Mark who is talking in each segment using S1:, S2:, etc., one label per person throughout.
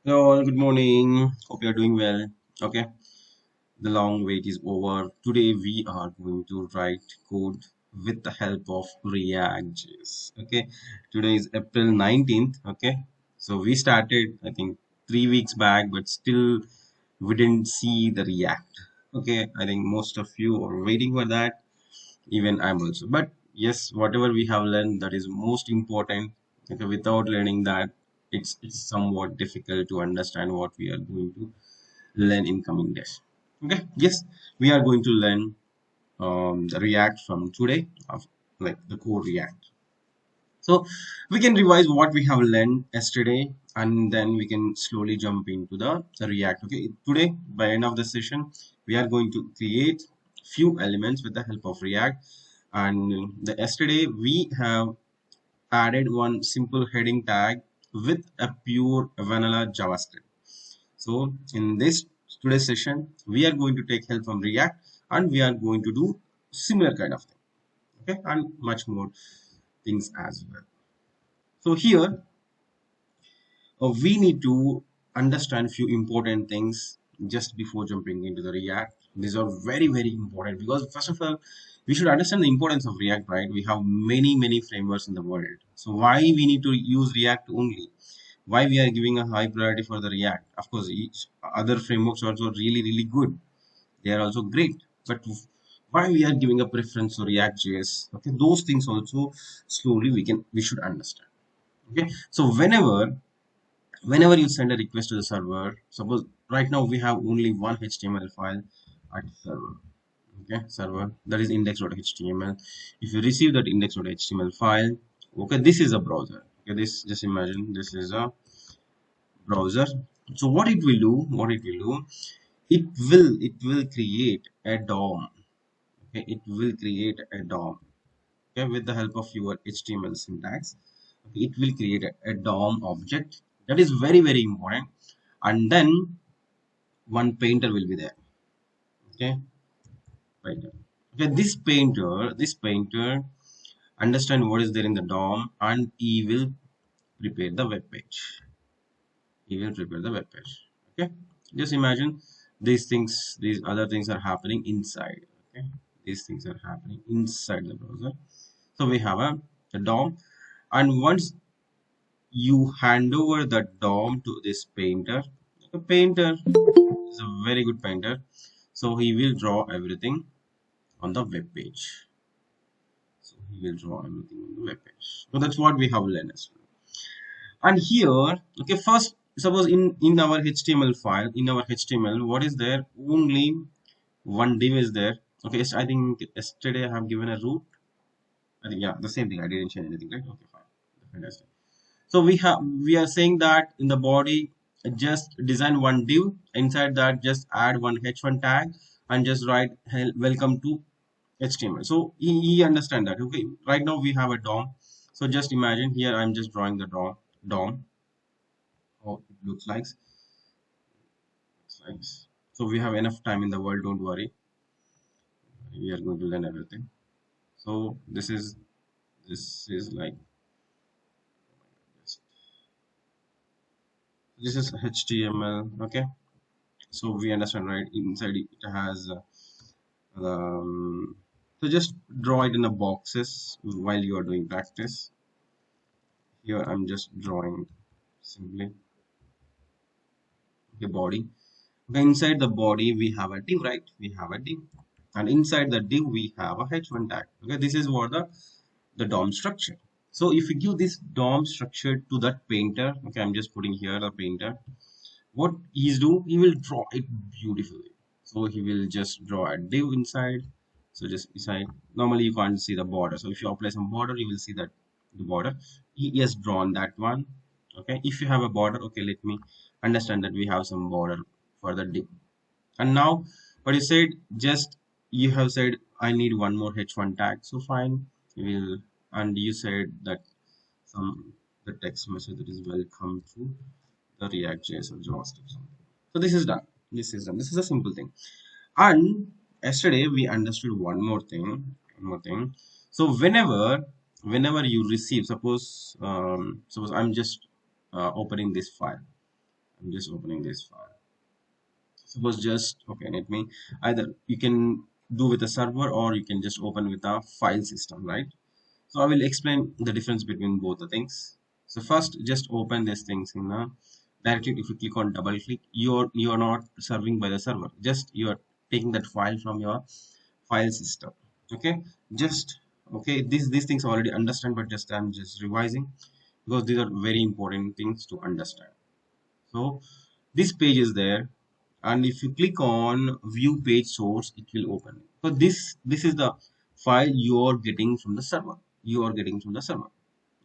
S1: Hello, all, good morning. Hope you're doing well. Okay, the long wait is over. Today we are going to write code with the help of React.js. Okay, today is April 19th. Okay, so we started, I think, 3 weeks back, but still we didn't see the React. Okay, I think most of you are waiting for that. Even I'm also. But yes, whatever we have learned, that is most important. Okay, without learning that, it's somewhat difficult to understand what we are going to learn in coming days. Okay, yes, we are going to learn the React from today, of like the core React. So we can revise what we have learned yesterday, and then we can slowly jump into the React. Okay, today by end of the session, we are going to create few elements with the help of React. And the yesterday we have added one simple heading tag with a pure vanilla JavaScript. So in this today's session, we are going to take help from React, and we are going to do similar kind of thing. Okay, and much more things as well. So here we need to understand few important things just before jumping into the React. These are very important because first of all, we should understand the importance of React, right? We have many frameworks in the world. So why we need to use React only? Why we are giving a high priority for the React? Of course, each other frameworks are also really good. They are also great, but why we are giving a preference to React JS? Okay, those things also slowly we should understand. Okay, so whenever you send a request to the server, suppose right now we have only one HTML file at server. Okay, server, that is index.html. If you receive that index.html file, okay, this is a browser. Okay, this, just imagine this is a browser. So what it will do, it will create a DOM. Okay, it will create a DOM. Okay, with the help of your HTML syntax, okay, it will create a DOM object. That is very important. And then one painter will be there. Okay, painter. Okay, this painter understand what is there in the DOM, and he will prepare the web page. He will prepare the web page. Okay, just imagine these other things are happening inside. Okay, these things are happening inside the browser. So we have a DOM, and once you hand over the DOM to this painter, the painter is a very good painter, so he will draw everything on the web page. So he will draw everything on the web page. So that's what we have learned as well. And here, okay, first suppose in our HTML file, in our HTML, what is there? Only one div is there. Okay, yes, I think yesterday I have given a root. I think, yeah, the same thing. I didn't change anything, right? Okay, fine. Fantastic. So we are saying that in the body, just design one div. Inside that, just add one h1 tag and just write welcome to HTML. So he understand that. Okay, right now we have a DOM. So just imagine here I'm just drawing the DOM. How it looks like. So we have enough time in the world. Don't worry. We are going to learn everything. So this is like this is HTML. Okay. So we understand, right? Inside it has so just draw it in the boxes while you are doing practice. Here I'm just drawing simply the body. Okay, inside the body we have a div, right? We have a div, and inside the div we have a h1 tag. Okay, this is what the DOM structure. So if you give this DOM structure to that painter, okay, I'm just putting here the painter. What he's do, he will draw it beautifully. So he will just draw a div inside. So just inside, normally you can't see the border. So if you apply some border, you will see that the border. He has drawn that one. Okay, if you have a border, okay, let me understand that we have some border for the div. And now what you said, just you have said I need one more h1 tag. So fine, we will. And you said that some the text message that is welcome to the React.js or JavaScript. So this is done. This is done. This is a simple thing. And yesterday we understood one more thing. One more thing. So whenever you receive, suppose I'm just opening this file. I'm just opening this file. Suppose just okay, let me either you can do with a server or you can just open with a file system, right? So I will explain the difference between both the things. So first, just open these things in a directly. If you click on double click, you're not serving by the server. Just you're taking that file from your file system. Okay, just okay. These things I already understand, but just I'm just revising because these are very important things to understand. So this page is there, and if you click on view page source, it will open. So this is the file you are getting from the server. You are getting from the server.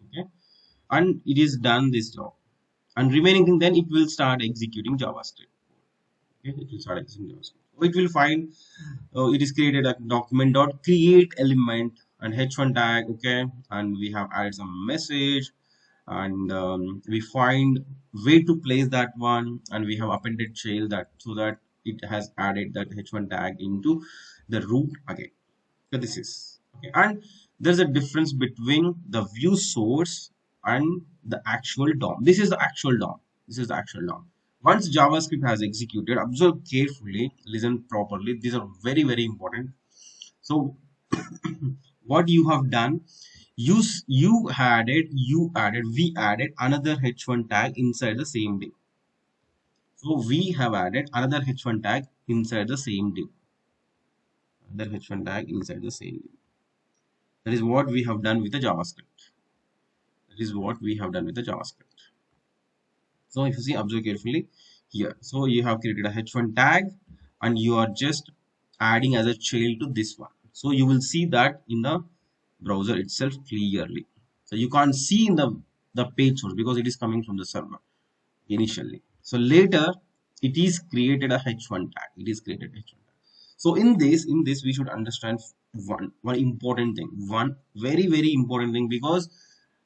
S1: Okay, and it is done this job. And remaining thing, then it will start executing JavaScript. Okay, it will start executing JavaScript. So it will find it is created a document dot create element and h1 tag. Okay, and we have added some message, and we find way to place that one, and we have appended shell that so that it has added that h1 tag into the root again. So this is okay, and there's a difference between the view source and the actual DOM. This is the actual DOM. This is the actual DOM. Once JavaScript has executed, observe carefully, listen properly. These are very very important. So what you have done, we added another h1 tag inside the same div. So we have added another h1 tag inside the same div. Another h1 tag inside the same div. That is what we have done with the JavaScript. That is what we have done with the JavaScript. So if you see, observe carefully here. So you have created a h1 tag and you are just adding as a child to this one. So you will see that in the browser itself clearly. So you can't see in the page source because it is coming from the server initially. So later it is created a h1 tag. It is created h1 tag. So in this we should understand one important thing. One very very important thing, because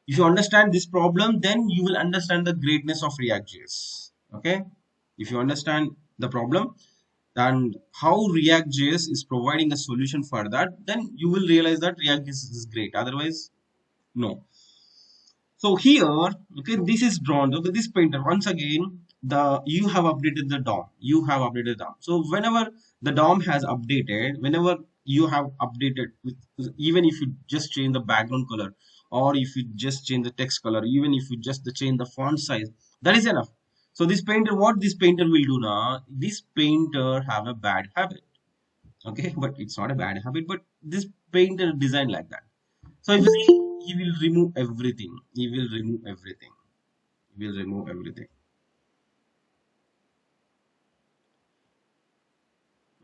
S1: if you understand this problem, then you will understand the greatness of React.js. Okay, if you understand the problem and how React.js is providing a solution for that, then you will realize that React.js is great. Otherwise, no. So here, okay, this is drawn. Okay, this painter once again, the you have updated the DOM. You have updated DOM. So whenever the DOM has updated, whenever you have updated, even if you just change the background color, or if you just change the text color, even if you just change the font size, that is enough. So this painter, what this painter will do now? This painter have a bad habit. Okay, but it's not a bad habit, but this painter designed like that. So if you see, he will remove everything. He will remove everything. He will remove everything.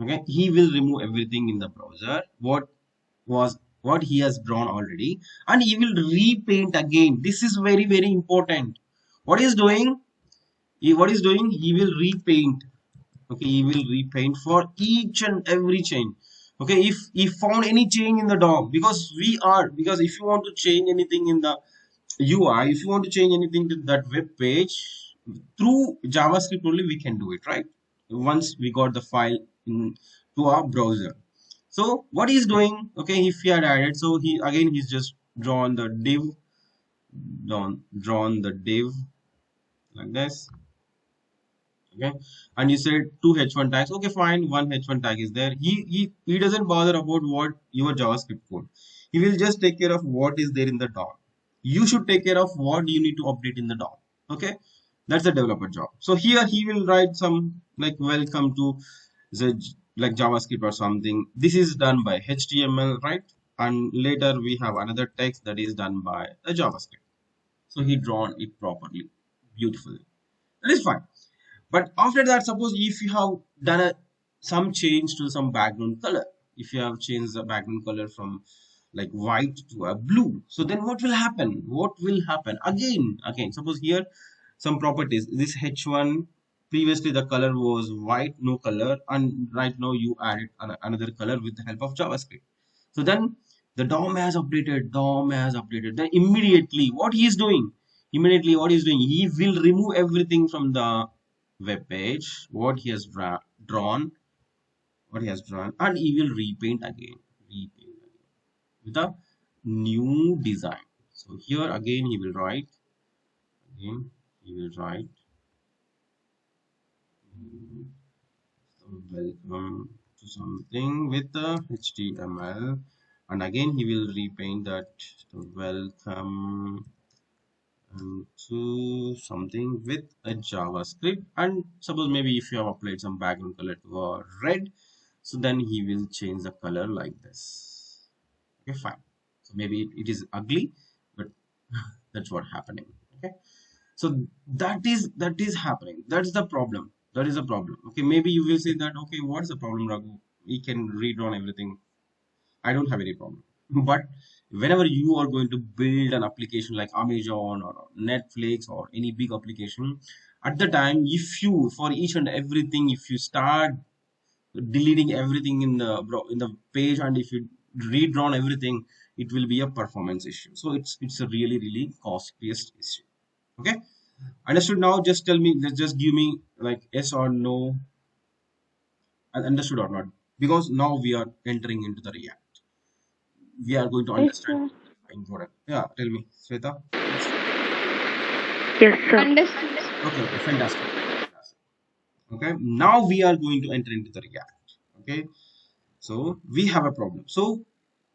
S1: Okay, he will remove everything in the browser. What he has drawn already, and he will repaint again. This is very very important. What he is doing? What is doing? He will repaint. Okay, he will repaint for each and every chain. Okay, if he found any change in the DOM, because if you want to change anything in the UI, if you want to change anything to that web page through JavaScript only, we can do it, right? Once we got the file in to our browser. So what he's doing, okay, if he had added, so he's just drawn the div, drawn the div like this. Okay, and you said two h1 tags. Okay, fine, one h1 tag is there. He doesn't bother about what your JavaScript code. He will just take care of what is there in the DOM. You should take care of what you need to update in the DOM. Okay, that's the developer job. So here he will write some like welcome to the like JavaScript or something. This is done by HTML, right? And later we have another text that is done by a JavaScript. So he drawn it properly, beautifully. That is fine. But after that, suppose if you have done some change to some background color, if you have changed the background color from like white to a blue, so then what will happen? What will happen? Again, suppose here some properties. This H1, previously the color was white, no color, and right now you added another color with the help of JavaScript. So then the DOM has updated, DOM has updated. Then immediately, what he is doing? Immediately, what he is doing? He will remove everything from the web page, what he has drawn, and he will repaint again with a new design. So here again he will write, again he will write welcome to something with the HTML, and again he will repaint that welcome to something with a JavaScript. And suppose maybe if you have applied some background color to red, so then he will change the color like this. Okay, fine. So maybe it is ugly, but that's what happening. Okay, so that is happening. That's the problem. That is the problem. Okay, maybe you will say that, okay, what's the problem, Raghu? We can read on everything. I don't have any problem. But whenever you are going to build an application like Amazon or Netflix or any big application, at the time, if you, for each and everything, if you start deleting everything in the page, and if you redrawn everything, it will be a performance issue. So it's a really costliest issue. Okay, understood? Now just tell me, just give me like yes or no, understood or not, because now we are entering into the React. We are going to
S2: Yes,
S1: understand
S2: sir.
S1: important. Yeah, tell me, Sweta. Yes.
S2: Yes, sir.
S3: Understood.
S1: Okay, fantastic. Okay, now we are going to enter into the React. Okay, so we have a problem. So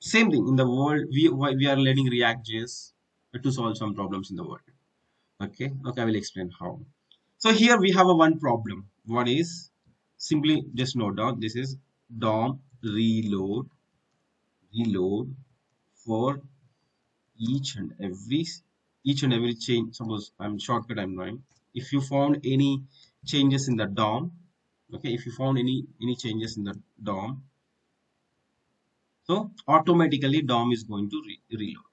S1: same thing in the world, we are learning React.js to solve some problems in the world. Okay, I will explain how. So here we have a one problem. One is simply just note down, this is DOM reload for each and every change. Suppose I'm shortcut I'm doing. If you found any changes in the DOM, okay, if you found any changes in the DOM, so automatically DOM is going to reload.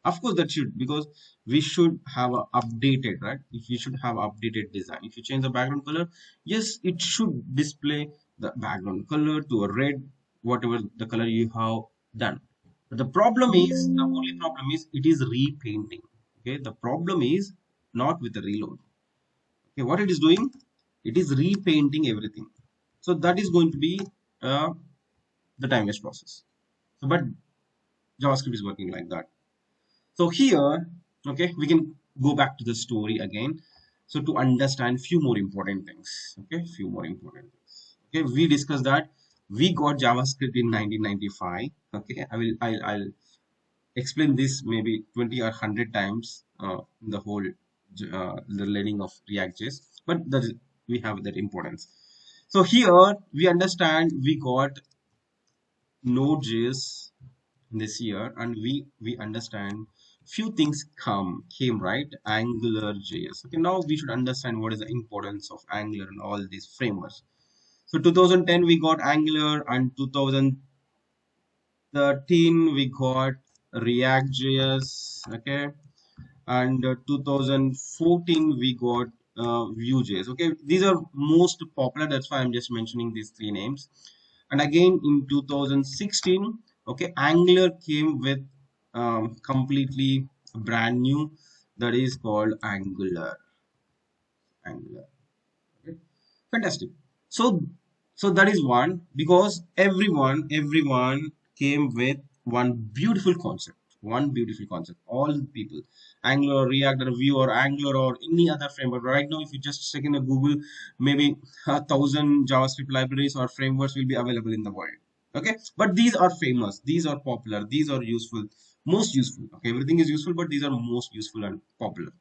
S1: Of course, that should, because we should have a updated, right? If we should have updated design. If you change the background color, yes, it should display the background color to a red, whatever the color you have done. But the problem is, the only problem is it is repainting. Okay, the problem is not with the reload. Okay, what it is doing, it is repainting everything. So that is going to be uh, the time waste process. So, but JavaScript is working like that. So here, okay, we can go back to the story again. So to understand few more important things, okay, few more important things. Okay, we discussed that we got JavaScript in 1995. Okay, I'll explain this maybe 20 or 100 times in the whole the learning of React.js, but that is, we have that importance. So here we understand we got Node.js this year, and we understand few things came right. Angular JS. Okay, now we should understand what is the importance of Angular and all these frameworks. So 2010 we got Angular, and 2013 we got React JS. Okay, and 2014 we got Vue.js. Okay, these are most popular, that's why I'm just mentioning these three names. And again in 2016, okay, Angular came with completely brand new, that is called Angular. Okay, fantastic. So so that is one, because everyone came with one beautiful concept. All people, Angular, React, or Vue, or Angular, or any other framework. Right now, if you just check in a Google, maybe 1,000 JavaScript libraries or frameworks will be available in the world. Okay, but these are famous, these are popular, these are useful, most useful. Okay, everything is useful, but these are most useful and popular.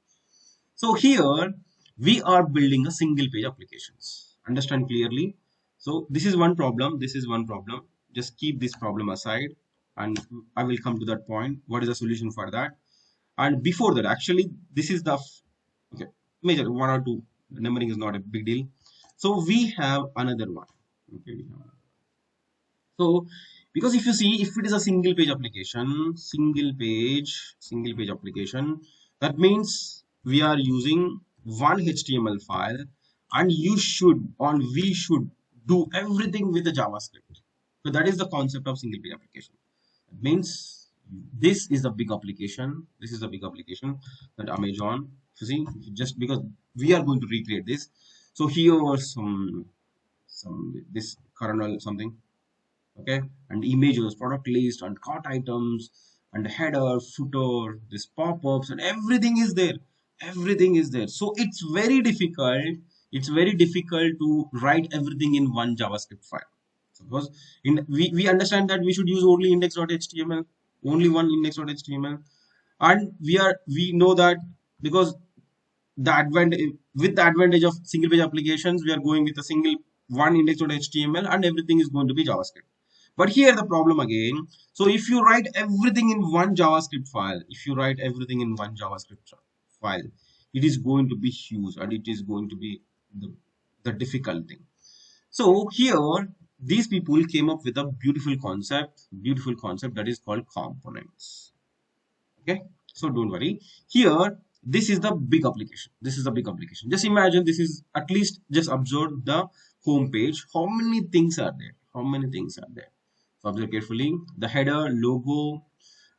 S1: So here we are building a single page applications. Understand clearly. So this is one problem. This is one problem. Just keep this problem aside, and I will come to that point. What is the solution for that? And before that, actually, this is the okay, major one or two. Numbering is not a big deal. So we have another one. Okay, we have so, because if you see, if it is a single page application, that means we are using one HTML file, and you should, or we should do everything with the JavaScript. So that is the concept of single page application. It means this is a big application. This is a big application that Amazon, you see, just because we are going to recreate this. So here are some this kernel something, okay, and images, product list, and cart items, and header, footer, this pop-ups, and everything is there. Everything is there. So it's very difficult it's very difficult to write everything in one JavaScript file. Suppose we understand that we should use only index.html, only one index.html, and we know that because the advantage with the advantage of single page applications, we are going with a single one index.html and everything is going to be JavaScript. But here the problem again. So if you write everything in one JavaScript file, if you write everything in one JavaScript file, it is going to be huge and it is going to be the difficult thing. So here these people came up with a beautiful concept that is called components. Okay, so don't worry. Here, this is the big application. This is the big application. Just imagine this is, at least just observe the home page. How many things are there? How many things are there? So observe carefully the header, logo,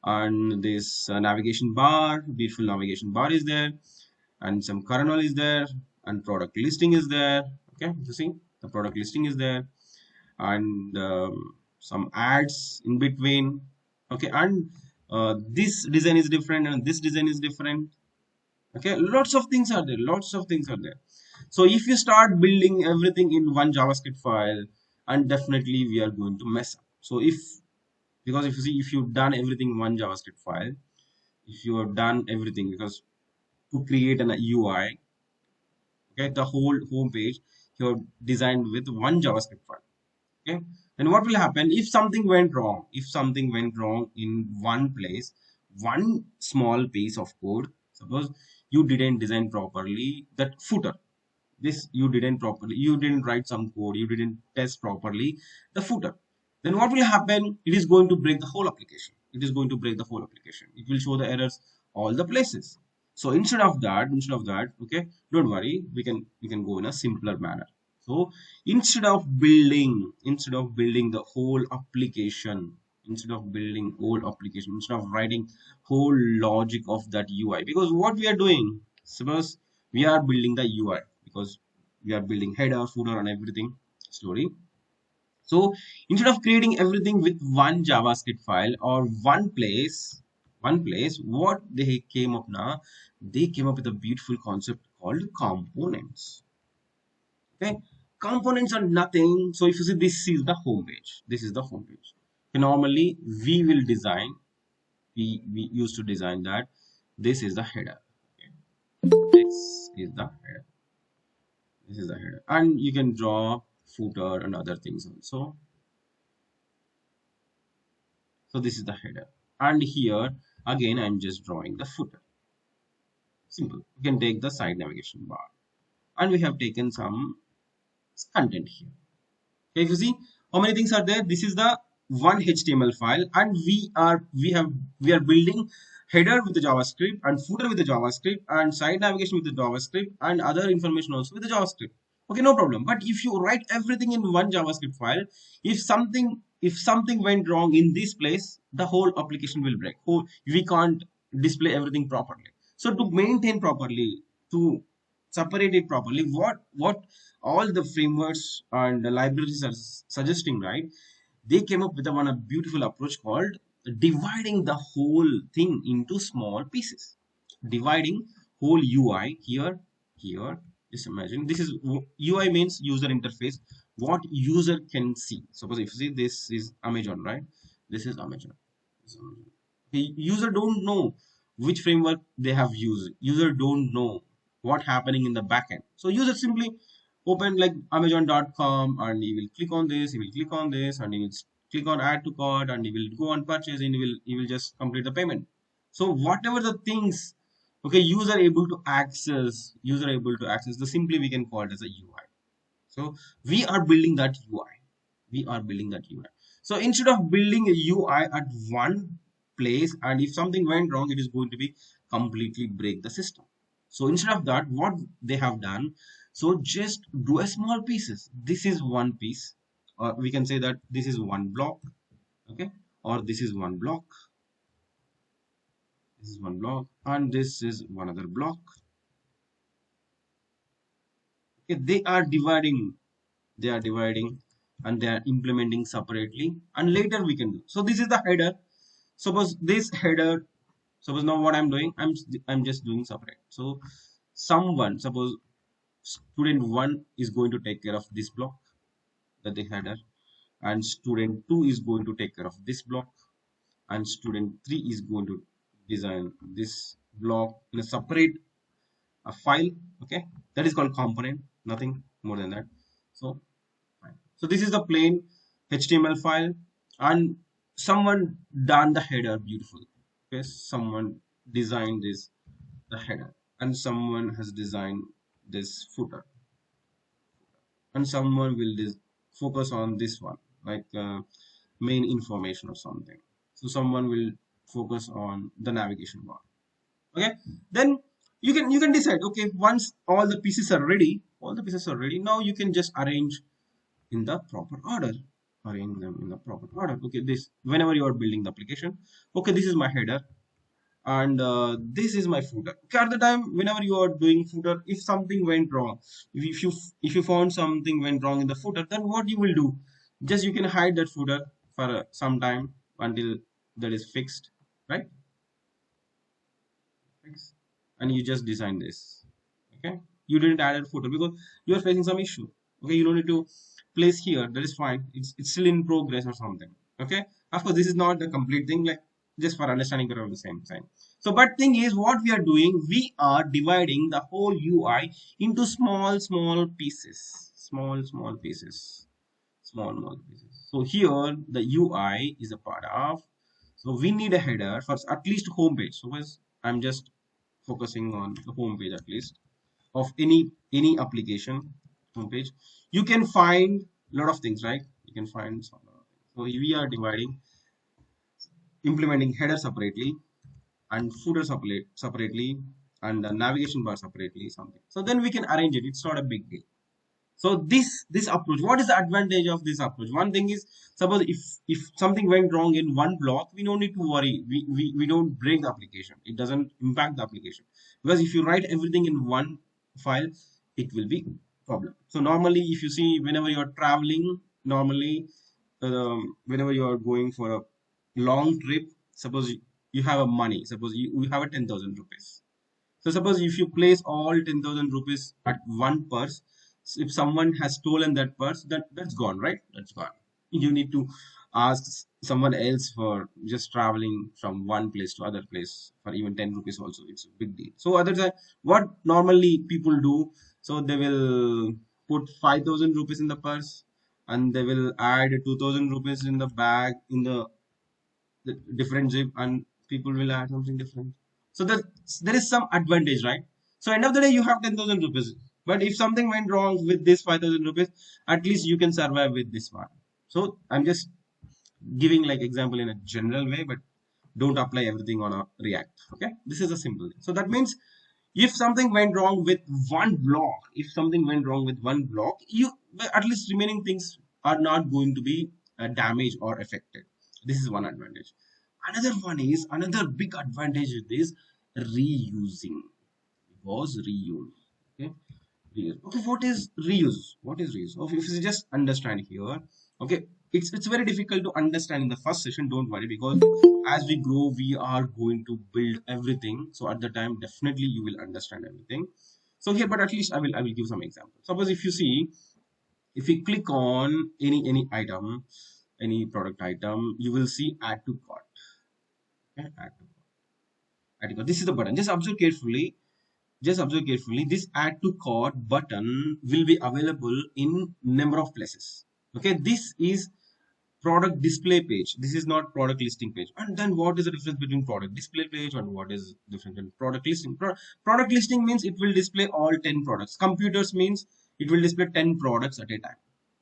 S1: and this navigation bar. Beautiful navigation bar is there, and some kernel is there, and product listing is there. Okay, you see the product listing is there, and some ads in between. Okay, and this design is different and this design is different. Okay, lots of things are there, lots of things are there. So if you start building everything in one JavaScript file, and definitely we are going to mess up. So if, because if you see, if you've done everything in one JavaScript file, if you have done everything, because to create an UI, okay, the whole home page you have designed with one JavaScript file. Okay, and what will happen if something went wrong? If something went wrong in one place, one small piece of code, suppose you didn't design properly that footer, this you didn't properly, you didn't write some code, you didn't test properly the footer, then what will happen? It is going to break the whole application. It is going to break the whole application. It will show the errors all the places. So instead of that, okay, don't worry, we can go in a simpler manner. So instead of building the whole application, instead of writing whole logic of that UI, because what we are doing, suppose we are building the UI, because we are building header, footer, and everything, story. So instead of creating everything with one JavaScript file or one place, what they came up now, they came up with a beautiful concept called components. Okay, components are nothing. So if you see, this is the home page. This is the home page. Okay, normally we will design. We used to design that. This is the header. Okay. This is the header. This is the header, and you can draw footer and other things also. So this is the header, and here again I'm just drawing the footer. Simple. You can take the side navigation bar, and we have taken some content here. Okay, if you see how many things are there, this is the one HTML file, and we are building header with the JavaScript and footer with the JavaScript and side navigation with the JavaScript and other information also with the JavaScript. Okay, no problem. But if you write everything in one JavaScript file, if something went wrong in this place, the whole application will break. We can't display everything properly. So to maintain properly, to separate it properly, what all the frameworks and the libraries are suggesting, right? They came up with a beautiful approach called dividing the whole thing into small pieces. Dividing whole UI here. Just imagine this is UI means user interface. What user can see. Suppose if you see, this is Amazon, right? This is Amazon. This is Amazon. The user don't know which framework they have used. User don't know what happening in the backend. So user simply open like amazon.com and he will click on this, he will click on this, and he will click on add to cart, and he will go on purchase, and he will just complete the payment. So whatever the things, okay, user able to access, the simply we can call it as a UI. So we are building that UI. We are building that UI. So instead of building a UI at one place, and if something went wrong, it is going to be completely break the system. So instead of that, what they have done, so just do a small pieces. This is one piece, or we can say that this is one block, okay, or this is one block, this is one block, and this is one other block. Okay, they are dividing and they are implementing separately, and later we can do. So this is the header. Suppose this header, suppose now what I'm doing, I'm just doing separate. So someone, suppose student 1 is going to take care of this block, that the header, and student 2 is going to take care of this block, and student 3 is going to design this block in a separate file. Okay, that is called component, nothing more than that. So fine. So this is the plain HTML file, and someone done the header beautiful. Okay, someone designed this the header, and someone has designed this footer, and someone will focus on this one, like main information or something. So someone will focus on the navigation bar. Okay, then you can decide. Okay, once all the pieces are ready, now you can just arrange in the proper order, arrange them in the proper order. Okay, this whenever you are building the application, okay, this is my header, and this is my footer. Okay, at the time whenever you are doing footer, if something went wrong, if you found something went wrong in the footer, then what you will do, just you can hide that footer for some time until that is fixed, right? Fixed. And you just design this. Okay, you didn't add a footer because you are facing some issue. Okay, you don't need to place here, that is fine, it's still in progress or something. Okay, of course this is not the complete thing, like just for understanding around the same thing. So but thing is, what we are doing, we are dividing the whole UI into small pieces, small pieces, small pieces. So here the UI is a part of, so we need a header for at least home page. So I'm just focusing on the home page at least of any application homepage. You can find a lot of things, right? You can find some lot of things. So we are dividing, implementing header separately and footer separately, and the navigation bar separately, something. So then we can arrange it. It's not a big deal. So this approach, what is the advantage of this approach? One thing is, suppose if something went wrong in one block, we don't need to worry. We don't break the application. It doesn't impact the application, because if you write everything in one file, it will be problem. So normally, if you see, whenever you are traveling, normally whenever you are going for a long trip, suppose you have a money, suppose you have a 10,000 rupees. So suppose if you place all 10,000 rupees at one purse, if someone has stolen that purse, that's gone, right? That's gone. You need to ask someone else for just traveling from one place to other place for even 10 rupees also. It's a big deal. So other than what normally people do, so they will put 5,000 rupees in the purse, and they will add 2,000 rupees in the bag in the different zip, and people will add something different. So there is some advantage, right? So end of the day you have 10,000 rupees, but if something went wrong with this 5,000 rupees, at least you can survive with this one. So I'm just giving like example in a general way, but don't apply everything on a React. Okay, this is a simple thing. So that means if something went wrong with one block, if something went wrong with one block, you at least remaining things are not going to be damaged or affected. This is one advantage. Another one is, another big advantage with this, reusing. Was reuse. Okay, reuse. Okay, what is reuse? What is reuse? Okay, if you just understand here, okay, it's very difficult to understand in the first session. Don't worry, because as we grow, we are going to build everything. So at the time, definitely you will understand everything. So here, but at least I will give some examples. Suppose if you see, if we click on any item, any product item, you will see add to cart. Okay, add to cart. This is the button. Just observe carefully. This add to cart button will be available in number of places. Okay, this is product display page. This is not product listing page. And then what is the difference between product display page and what is different in product listing? Product listing means it will display all 10 products. Computers means it will display 10 products at a time.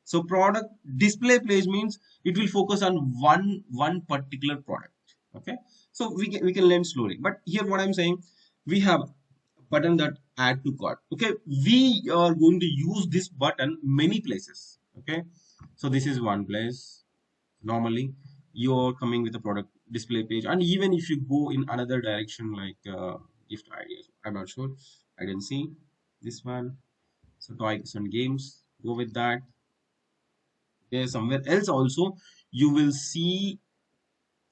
S1: So product display page means it will focus on one particular product. Okay, so we can learn slowly. But here what I'm saying, we have a button that add to cart. Okay, we are going to use this button many places. Okay, so this is one place. Normally you're coming with a product display page, and even if you go in another direction, like gift ideas, I'm not sure, I didn't see this one. So toys and games, go with that. Okay, somewhere else also you will see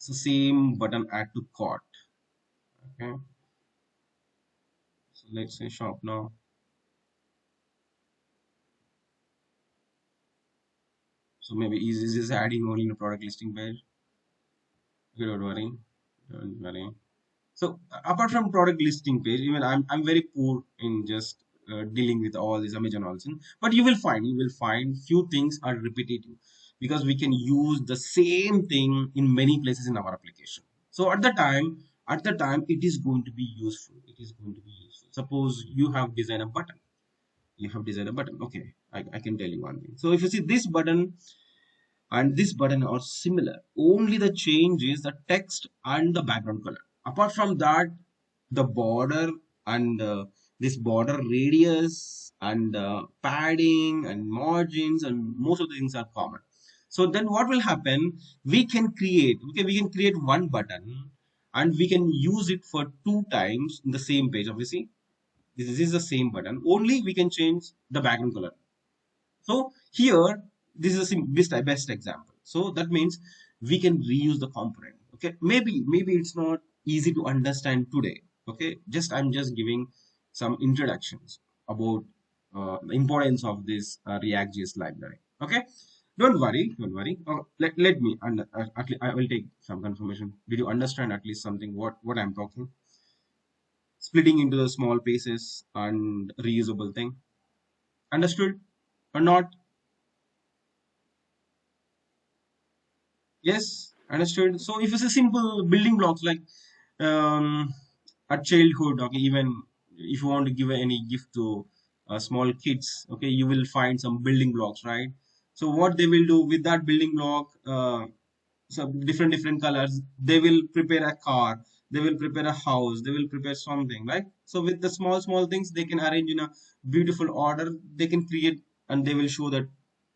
S1: the same button add to cart. Okay, so let's say shop now. So maybe is this adding only in a product listing page? Okay, don't worry, don't worry. So apart from product listing page, even I'm very poor in just dealing with all these Amazon also. But you will find few things are repetitive because we can use the same thing in many places in our application. So at the time it is going to be useful. It is going to be useful. Suppose you have designed a button. You have designed a button. Okay, I can tell you one thing. So if you see this button and this button are similar, only the change is the text and the background color. Apart from that, the border and this border radius and padding and margins and most of the things are common. So then what will happen, we can create one button and we can use it for two times in the same page. Obviously this is the same button, only we can change the background color. So here, this is a best example. So that means we can reuse the component. Okay, maybe it's not easy to understand today. Okay, I'm just giving some introductions about the importance of this React.js library. Okay, don't worry. Let me at least I will take some confirmation. Did you understand at least something what I'm talking? Splitting into the small pieces and reusable thing. Understood or not? Yes, understood. So if it's a simple building blocks like um, at childhood, okay, even if you want to give any gift to small kids, okay, you will find some building blocks, right? So what they will do with that building block, so different colors, they will prepare a car, they will prepare a house, they will prepare something, right? So with the small things, they can arrange in a beautiful order. They can create, and they will show that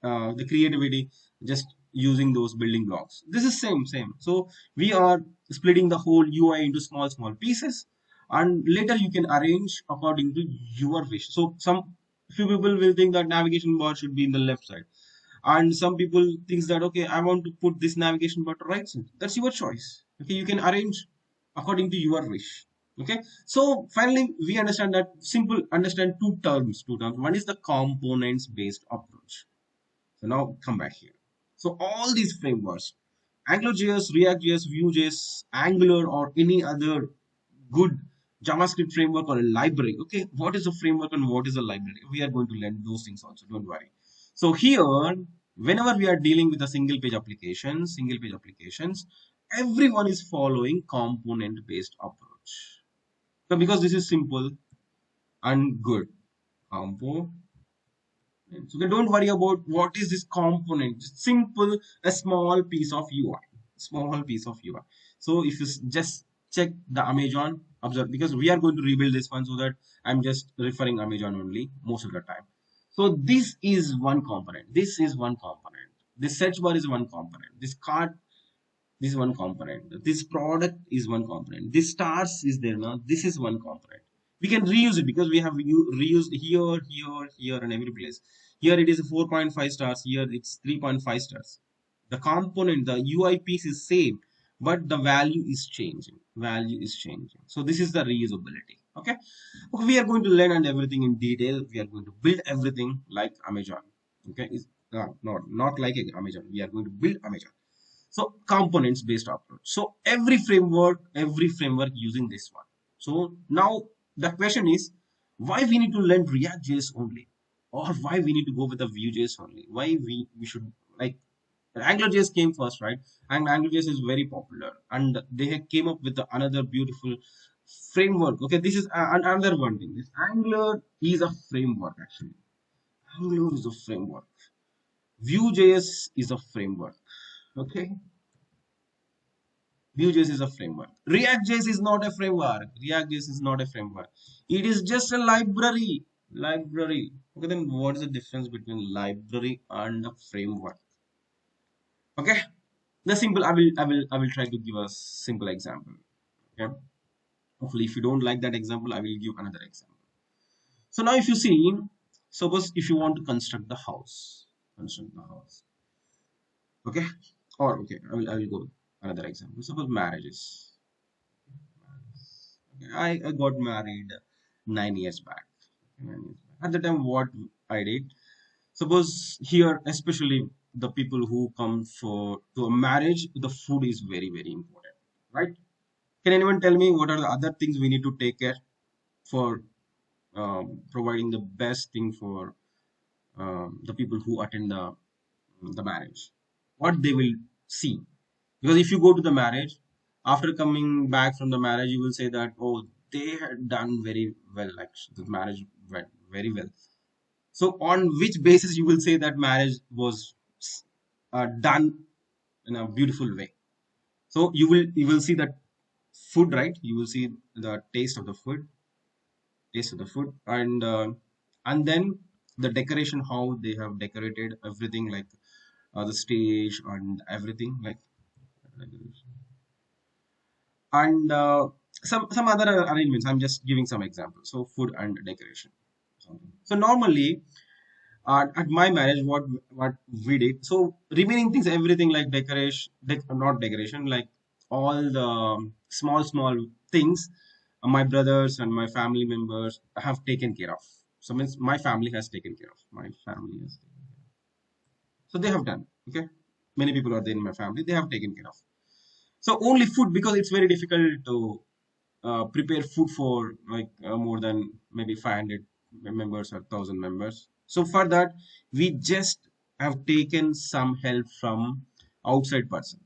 S1: the creativity just using those building blocks. This is same. So we are splitting the whole UI into small pieces, and later you can arrange according to your wish. So some few people will think that navigation bar should be in the left side, and some people thinks that okay, I want to put this navigation bar to right side. That's your choice. Okay, you can arrange according to your wish. Okay, so finally we understand that simple understand two terms. One is the components based approach. So now come back here. So all these frameworks, AngularJS, React.js, Vue.js, Angular, or any other good JavaScript framework or a library. Okay, what is a framework and what is a library? We are going to learn those things also. Don't worry. So here, whenever we are dealing with a single page applications, everyone is following component-based approach. So because this is simple and good, compo. So they don't worry about what is this component. Just simple, a small piece of UI. Small piece of UI. So if you just check the Amazon, observe because we are going to rebuild this one so that I'm just referring Amazon only most of the time. So this is one component. This is one component. This search bar is one component. This card, this is one component. This product is one component. This stars is there now. This is one component. We can reuse it because we have reused here, and every place. Here it is 4.5 stars. Here it's 3.5 stars. The component, the UI piece is same, but the value is changing. Value is changing. So this is the reusability. Okay. Okay, we are going to learn and everything in detail. We are going to build everything like Amazon. Okay, it's not like Amazon. We are going to build Amazon. So components based approach. So every framework using this one. So now the question is why we need to learn React.js only, or why we need to go with the Vue.js only? Why we should like AngularJS came first, right? And AngularJS is very popular, and they came up with another beautiful framework. Okay, this is another one thing. This Angular is a framework actually. Angular is a framework. Vue.js is a framework. Okay, Vue.js is a framework. React.js is not a framework. React.js is not a framework. It is just a library. Library. Okay, then what is the difference between library and a framework? Okay, the simple. I will try to give a simple example. Okay. Hopefully, if you don't like that example, I will give another example. So now, if you see, suppose if you want to construct the house. Okay, or okay, I will go another example. Suppose marriages. I got married 9 years back. 9 years back. At the time, what I did, suppose here, especially the people who come for to a marriage, the food is very, very important, right? Can anyone tell me what are the other things we need to take care for providing the best thing for the people who attend the marriage? What they will see? Because if you go to the marriage, after coming back from the marriage, you will say that, oh, they had done very well, like the marriage went very well. So, on which basis you will say that marriage was done in a beautiful way? So you will see that food, right? You will see the taste of the food, and then the decoration, how they have decorated everything, like the stage and everything, like, and some other arrangements. I'm just giving some examples. So food and decoration. So normally at my marriage, what we did, so remaining things, everything like decoration, not decoration, like all the small things, my brothers and my family members have taken care of. So means my family has taken care of. My family has taken care of. So they have done. Okay, many people are there in my family. They have taken care of. So only food, because it's very difficult to prepare food for like more than maybe 500 members or 1000 members. So for that, we just have taken some help from outside person.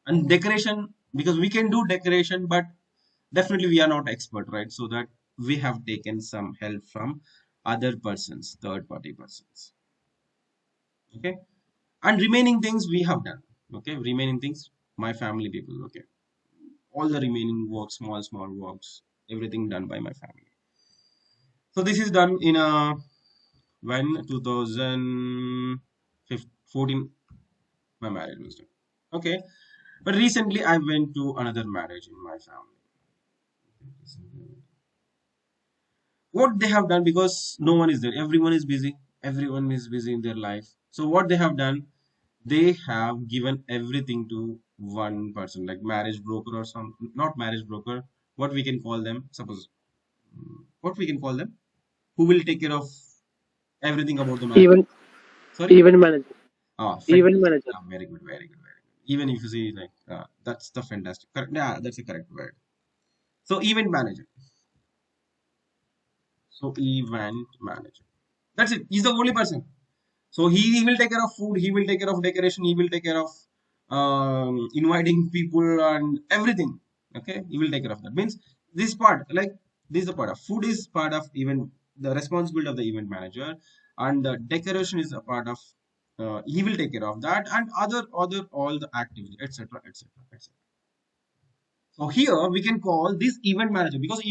S1: And decoration, because we can do decoration, but definitely we are not expert, right? So that we have taken some help from other persons, third party persons. Okay. And remaining things we have done. Okay. Remaining things, my family people. Okay. All the remaining works, small works, everything done by my family. So this is done in when 2014 my marriage was done. Okay, but recently I went to another marriage in my family. What they have done, because no one is there, everyone is busy in their life. So what they have done, they have given everything to one person, like marriage broker or some, not marriage broker, what we can call them, suppose, what we can call them, who will take care of everything about the marriage.
S2: Even
S1: Sorry?
S2: even manager.
S1: Ah,
S2: Even
S1: fantastic.
S2: manager.
S1: Ah, very good, very good, very good. Even if you see, like, that's the fantastic. Correct. Yeah, that's a correct word. So, event manager. So, event manager. That's it. He's the only person. So, he will take care of food, he will take care of decoration, he will take care of inviting people and everything. Okay, he will take care of that. Means this part, like, this is the part of food is part of event, the responsibility of the event manager, and the decoration is a part of. He will take care of that, and other all the activity, etc., etc., etc. So here we can call this event manager, because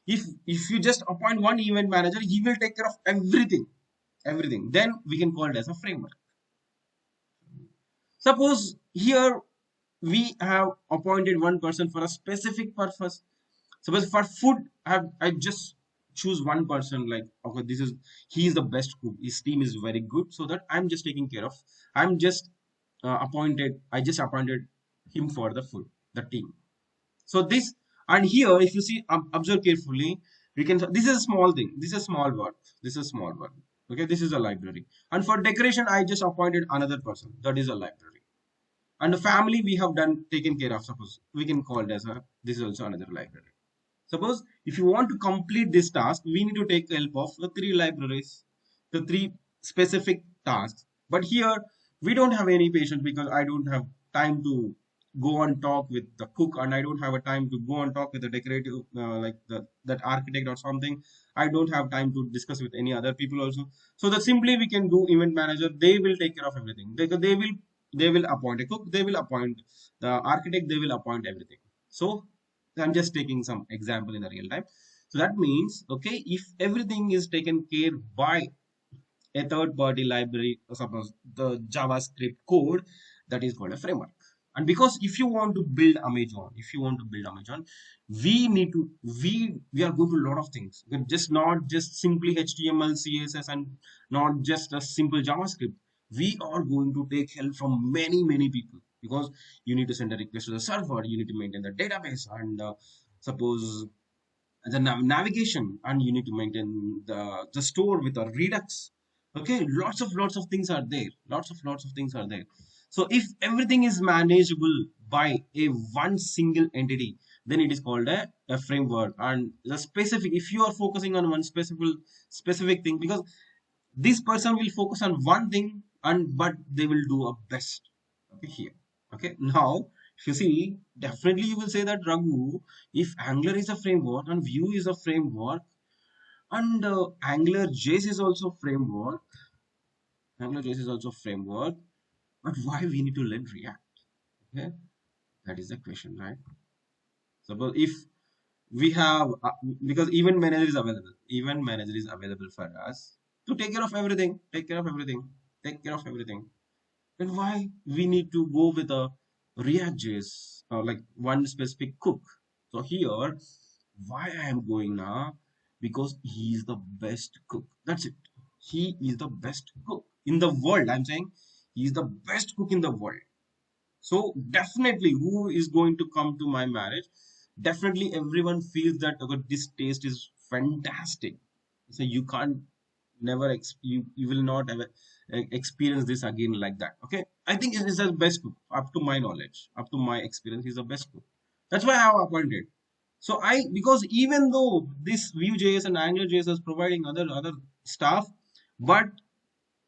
S1: if you just appoint one event manager, he will take care of everything. Then we can call it as a framework. Suppose here we have appointed one person for a specific purpose. Suppose for food, I just choose one person, like, okay, this is, he is the best cook. His team is very good, so that I'm just taking care of. I'm just I just appointed him for the food, the team. So this, and here, if you see, observe carefully, we can. This is a small thing. This is a small work. This is a small work. Okay, this is a library. And for decoration, I just appointed another person. That is a library. And the family we have done taken care of. Suppose we can call it as a. This is also another library. Suppose if you want to complete this task, we need to take help of the three libraries, the three specific tasks. But here we don't have any patience, because I don't have time to go and talk with the cook, and I don't have a time to go and talk with the decorative, like that architect or something. I don't have time to discuss with any other people also. So that simply we can do event manager. They will take care of everything. They will appoint a cook. They will appoint the architect. They will appoint everything. So I'm just taking some example in the real time. So that means, okay, if everything is taken care by a third party library, or suppose the JavaScript code, that is called a framework. And because if you want to build Amazon, we need to, we are going to a lot of things. Just not just simply HTML, CSS, and not just a simple JavaScript. We are going to take help from many people, because you need to send a request to the server, you need to maintain the database, and suppose the navigation, and you need to maintain the store with a Redux, Okay, lots of things are there, lots of things are there. So if everything is manageable by a one single entity, then it is called a framework. And the specific, if you are focusing on one specific thing, because this person will focus on one thing, and but they will do a best. Okay, here. Okay, now if you see, definitely you will say that, Raghu, if Angular is a framework and Vue is a framework, and Angular JS is also framework, AngularJS is also framework, but why we need to learn React? Okay, that is the question, right? Suppose if we have, because event manager is available, event manager is available for us to take care of everything, take care of everything. Then why we need to go with a React.js, like one specific cook? So here, why I am going now? Because he is the best cook. That's it. He is the best cook in the world. I'm saying he is the best cook in the world. So definitely, who is going to come to my marriage? Definitely, everyone feels that, okay, this taste is fantastic. So you can't never you will not ever experience this again like that. Okay, I think it is the best cook up to my knowledge, up to my experience. He's the best cook. That's why I have appointed. So I, because even though this Vue.js and AngularJS is providing other stuff, but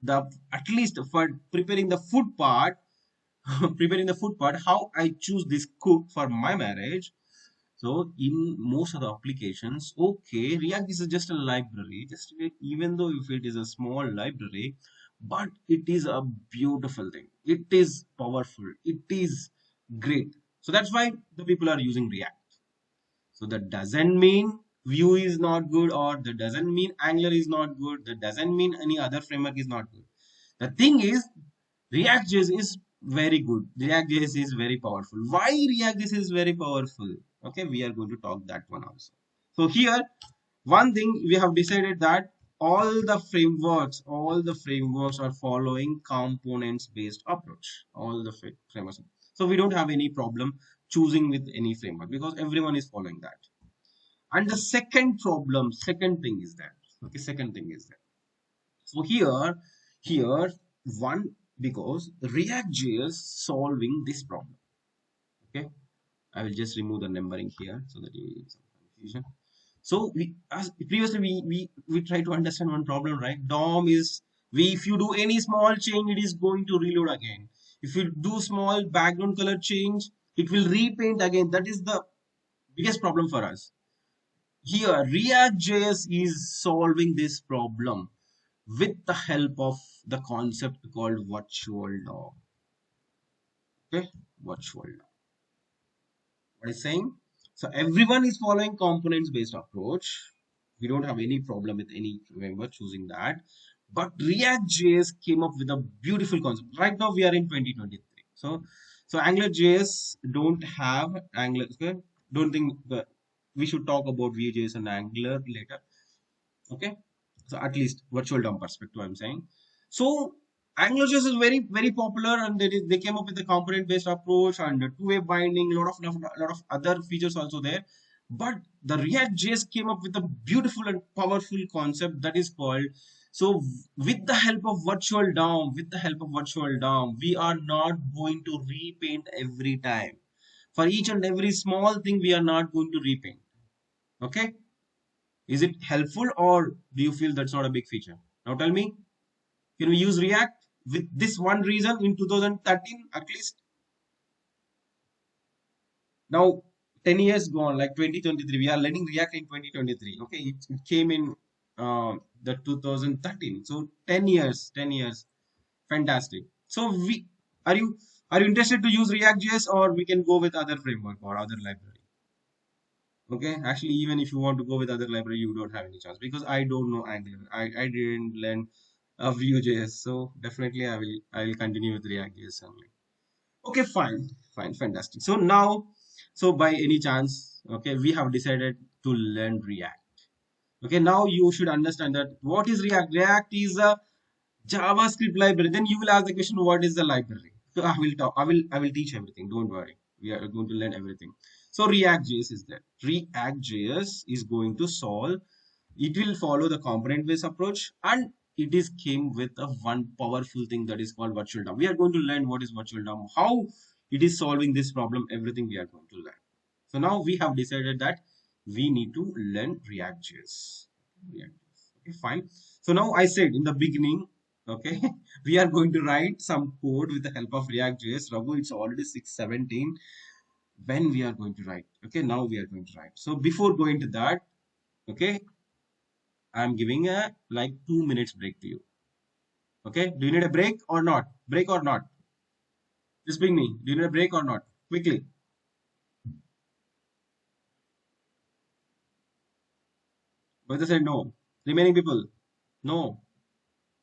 S1: the at least for preparing the food part, preparing the food part, how I choose this cook for my marriage. So in most of the applications, okay, React is just a library, just even though if it is a small library, but it is a beautiful thing. It is powerful. It is great. So that's why the people are using React. So that doesn't mean Vue is not good, or that doesn't mean Angular is not good. That doesn't mean any other framework is not good. The thing is, React.js is very good. React.js is very powerful. Why React.js is very powerful? Okay, we are going to talk that one also. So here, one thing we have decided that all the frameworks are following components based approach. All the frameworks. So we don't have any problem choosing with any framework because everyone is following that. And the second thing is that, okay, second thing is that. So here one, because React.js solving this problem. Okay, I will just remove the numbering here so that you will get some confusion. So we, as previously we try to understand one problem, right? DOM is, we, if you do any small change, it is going to reload again. If you do small background color change, it will repaint again. That is the biggest problem for us. Here, React.js is solving this problem with the help of the concept called virtual DOM. Okay, virtual DOM. What is saying? So everyone is following components based approach. We don't have any problem with any member choosing that. But React.js came up with a beautiful concept. Right now we are in 2023. So AngularJS don't have Angular. Okay? Don't think that we should talk about Vue.js and Angular later. Okay, so at least virtual DOM perspective I'm saying. So AngularJS is very popular, and they came up with the component based approach and two-way binding, lot of other features also there. But the React.js came up with a beautiful and powerful concept that is called, so with the help of virtual DOM, we are not going to repaint every time. For each and every small thing we are not going to repaint. Okay, is it helpful, or do you feel that's not a big feature? Now tell me, can we use React with this one reason in 2013 at least? Now 10 years gone, like 2023, we are learning React in 2023. Okay, it came in the 2013. So 10 years, fantastic. So we, are you are you interested to use React.js, or we can go with other framework or other library? Okay, actually, even if you want to go with other library, you don't have any chance because I don't know Angular. I didn't learn Vue.js, so definitely I will continue with React.js only. Okay, fine, fantastic. So now, so by any chance, okay, we have decided to learn React. Okay, now you should understand that what is React. React is a JavaScript library. Then you will ask the question, what is the library? So I will talk. I will teach everything. Don't worry. We are going to learn everything. So React.js is there. React.js is going to solve. It will follow the component-based approach, and it is came with a one powerful thing that is called virtual DOM. We are going to learn what is virtual DOM, how it is solving this problem, everything we are going to learn. So now we have decided that we need to learn React.js. React.js. Okay, fine. So now I said in the beginning, okay, we are going to write some code with the help of React.js. Raghu, it's already 6:17. When we are going to write? Okay, now we are going to write. So before going to that, okay, I'm giving a like 2 minutes break to you. Okay, do you need a break or not? Break or not? Just bring me. Do you need a break or not? Quickly. Whether say no. Remaining people. No.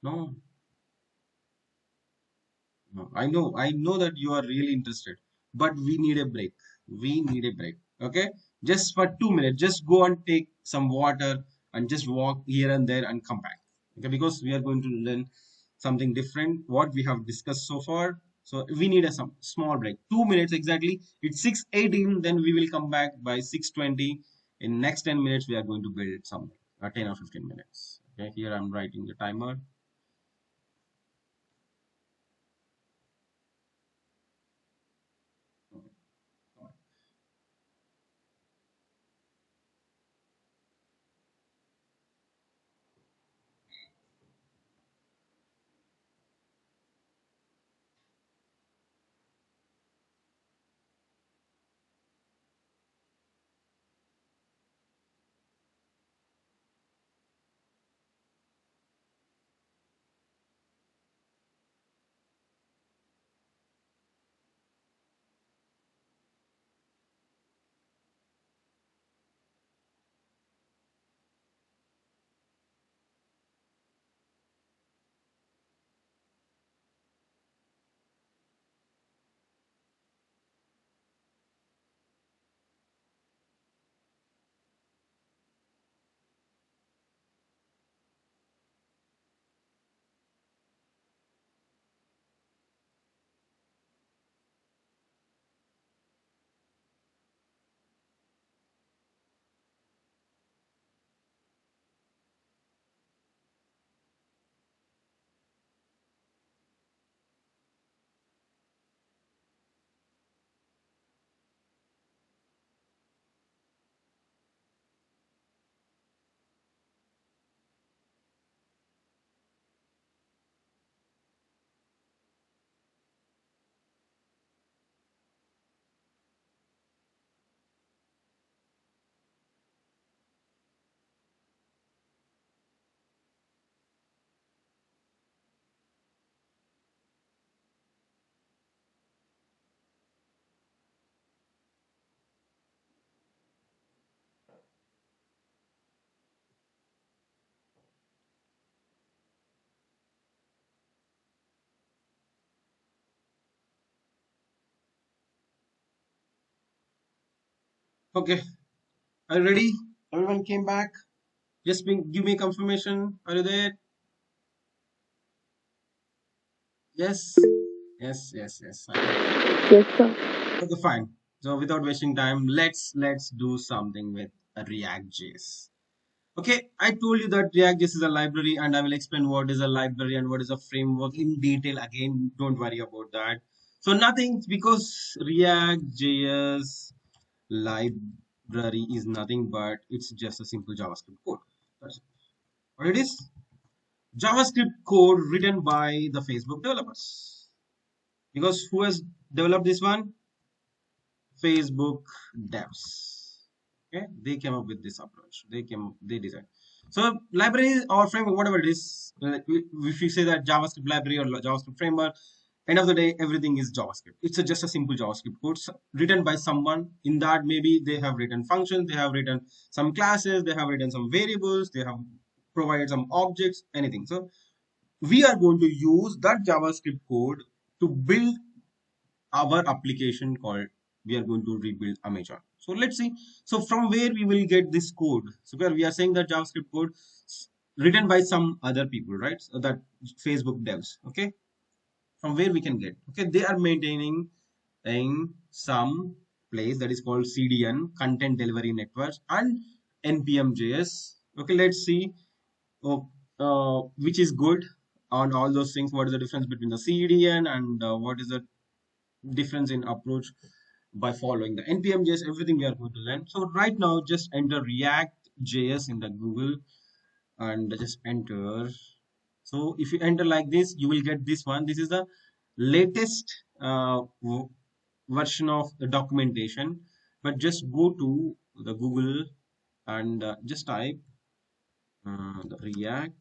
S1: No. No. I know that you are really interested. But we need a break. We need a break. Okay? Just for 2 minutes. Just go and take some water and just walk here and there and come back. Okay, because we are going to learn something different what we have discussed so far. So we need a some small break, 2 minutes exactly. It's 6:18, then we will come back by 6:20. In next 10 minutes we are going to build something, 10 or 15 minutes. Okay, here I'm writing the timer. Okay, are you ready? Everyone came back. Just give me confirmation. Are you there? Yes. Yes.
S2: Yes, sir.
S1: Okay, fine. So without wasting time, let's do something with a React.js. Okay, I told you that React.js is a library, and I will explain what is a library and what is a framework in detail. Again, don't worry about that. So nothing, because React.js library is nothing but it's just a simple JavaScript code. That's what it is. JavaScript code written by the Facebook developers. Because who has developed this one? Facebook devs. Okay, they came up with this approach. They designed. So library or framework, whatever it is, if you say that JavaScript library or JavaScript framework, end of the day, everything is JavaScript. It's just a simple JavaScript code written by someone. In that, maybe they have written functions, they have written some classes, they have written some variables, they have provided some objects, anything. So we are going to use that JavaScript code to build our application called, we are going to rebuild Amazon. So let's see. So from where we will get this code? So where we are saying that JavaScript code written by some other people, right? So that Facebook devs. Okay. From where we can get? Okay, they are maintaining in some place that is called CDN, Content Delivery Network, and NPM.js. Okay, let's see. Oh, which is good on all those things. What is the difference between the CDN and what is the difference in approach by following the npm JS, everything we are going to learn. So right now, just enter React JS in the Google and just enter. So if you enter like this, you will get this one. This is the latest version of the documentation. But just go to the Google and just type the React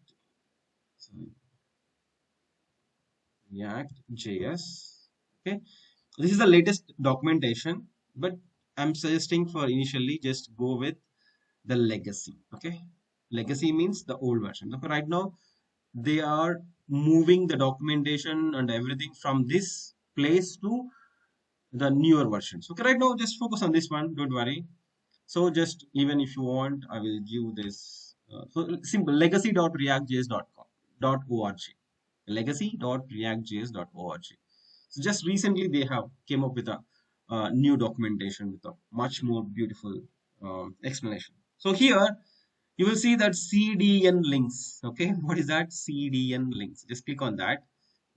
S1: JS. Okay, this is the latest documentation, but I'm suggesting for initially just go with the legacy. Okay, legacy means the old version. So right now they are moving the documentation and everything from this place to the newer versions. Okay, right now just focus on this one, don't worry. So just, even if you want, I will give this so simple, legacy.reactjs.com.org, legacy.reactjs.org. So just recently they have came up with a new documentation with a much more beautiful explanation. So here you will see that CDN links. Okay, what is that? CDN links. Just click on that.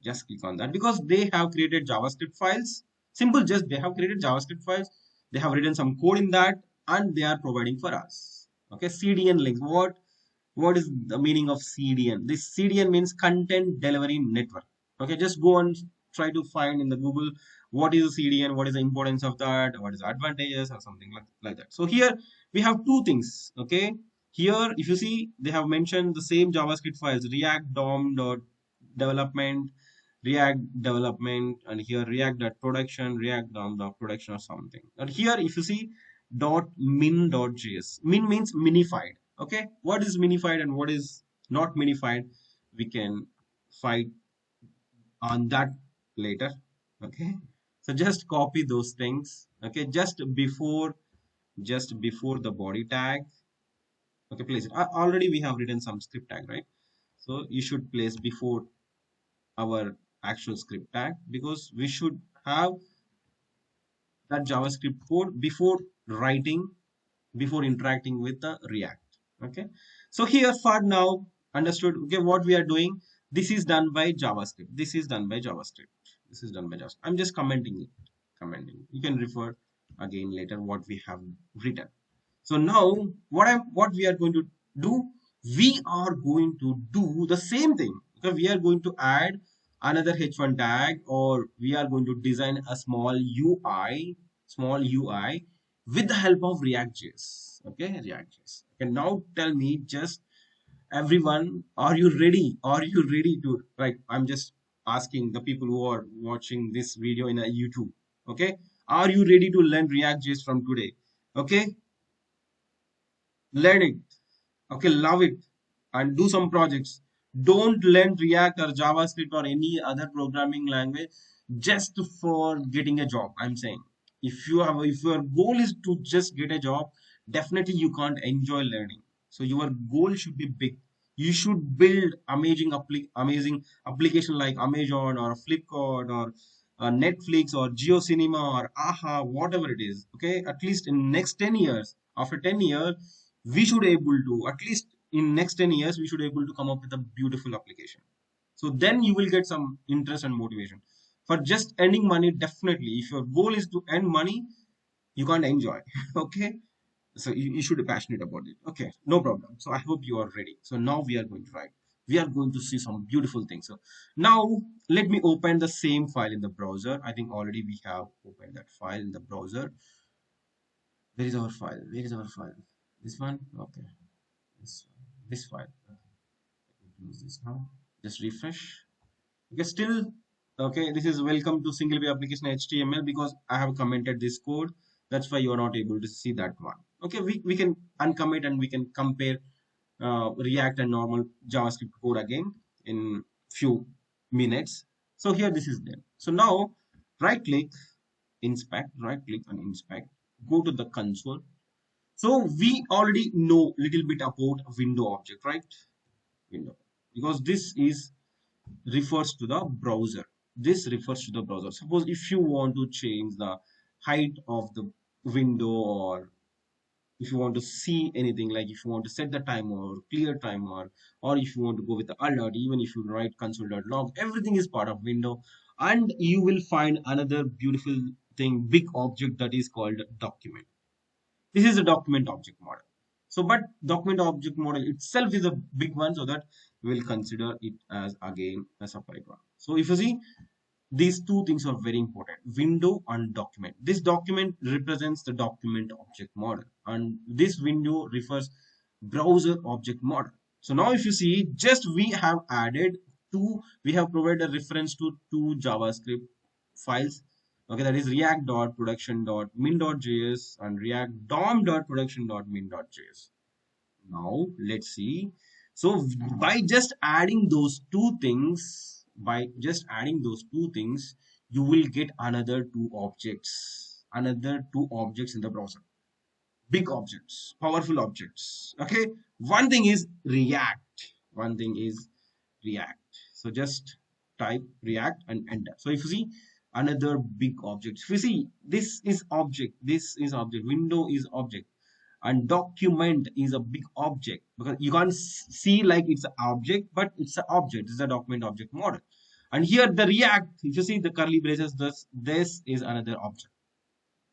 S1: Just click on that because they have created JavaScript files. Simple, just they have created JavaScript files. They have written some code in that and they are providing for us. Okay, CDN links. What is the meaning of CDN? This CDN means Content Delivery Network. Okay, just go and try to find in the Google what is a CDN, what is the importance of that, what is the advantages or something like that. So here we have two things. Okay, here if you see, they have mentioned the same JavaScript files, React DOM dot development, React development, and here React dot production, React DOM dot production or something. And here if you see dot min dot JS, min means minified. Okay, what is minified and what is not minified, we can fight on that later. Okay, so just copy those things. Okay, just before the body tag. Okay, place it. Already we have written some script tag, right? So you should place before our actual script tag because we should have that JavaScript code before writing, before interacting with the React. Okay, so here for now, understood. Okay, what we are doing, this is done by JavaScript. This is done by JavaScript. This is done by JavaScript. I'm just commenting it. Commenting. You can refer again later what we have written. So now what we are going to do, we are going to do the same thing. Okay, we are going to add another h1 tag, or we are going to design a small UI with the help of React.js. Okay, React.js. Okay, now tell me, just everyone, are you ready? Are you ready to, like, I'm just asking the people who are watching this video in a YouTube. Okay, are you ready to learn React.js from today? Okay, learn it. Okay, love it and do some projects. Don't learn React or JavaScript or any other programming language just for getting a job. I'm saying, if your goal is to just get a job, definitely you can't enjoy learning. So your goal should be big. You should build amazing application like Amazon or Flipkart or Netflix or GeoCinema or AHA, whatever it is. Okay, at least in next 10 years, after 10 years, we should able to, at least in next 10 years, we should able to come up with a beautiful application. So then you will get some interest and motivation. For just earning money, definitely, if your goal is to earn money, you can't enjoy. Okay, so you should be passionate about it. Okay, no problem. So I hope you are ready. So now we are going to write, we are going to see some beautiful things. So now let me open the same file in the browser. I think already we have opened that file in the browser. Where is our file? Where is our file? This one. Okay, this file. Use this now. Just refresh. Okay, still okay. This is welcome to single page application HTML because I have commented this code. That's why you are not able to see that one. Okay, we can uncommit and we can compare React and normal JavaScript code again in few minutes. So here this is there. So now right click, inspect, right click and inspect. Go to the console. So we already know little bit about window object, right? Window, because this is refers to the browser. This refers to the browser. Suppose if you want to change the height of the window or if you want to see anything, like if you want to set the timer, clear timer, or if you want to go with the alert, even if you write console.log, everything is part of window. And you will find another beautiful thing, big object, that is called document. This is a document object model. So, but document object model itself is a big one, so that we'll consider it as again a separate one. So if you see, these two things are very important, window and document. This document represents the document object model, and this window refers browser object model. So now if you see, just we have added two, we have provided a reference to two JavaScript files. Okay, that is react.production.min.js and react dom.production.min.js. Now let's see. So by just adding those two things, you will get another two objects in the browser. Big objects, powerful objects. Okay. One thing is React. One thing is React. So just type React and enter. So if you see another big object, if you see, this is object, window is object, and document is a big object, because you can't see like it's an object, but it's an object. It's a document object model. And here the React, if you see the curly braces, this is another object,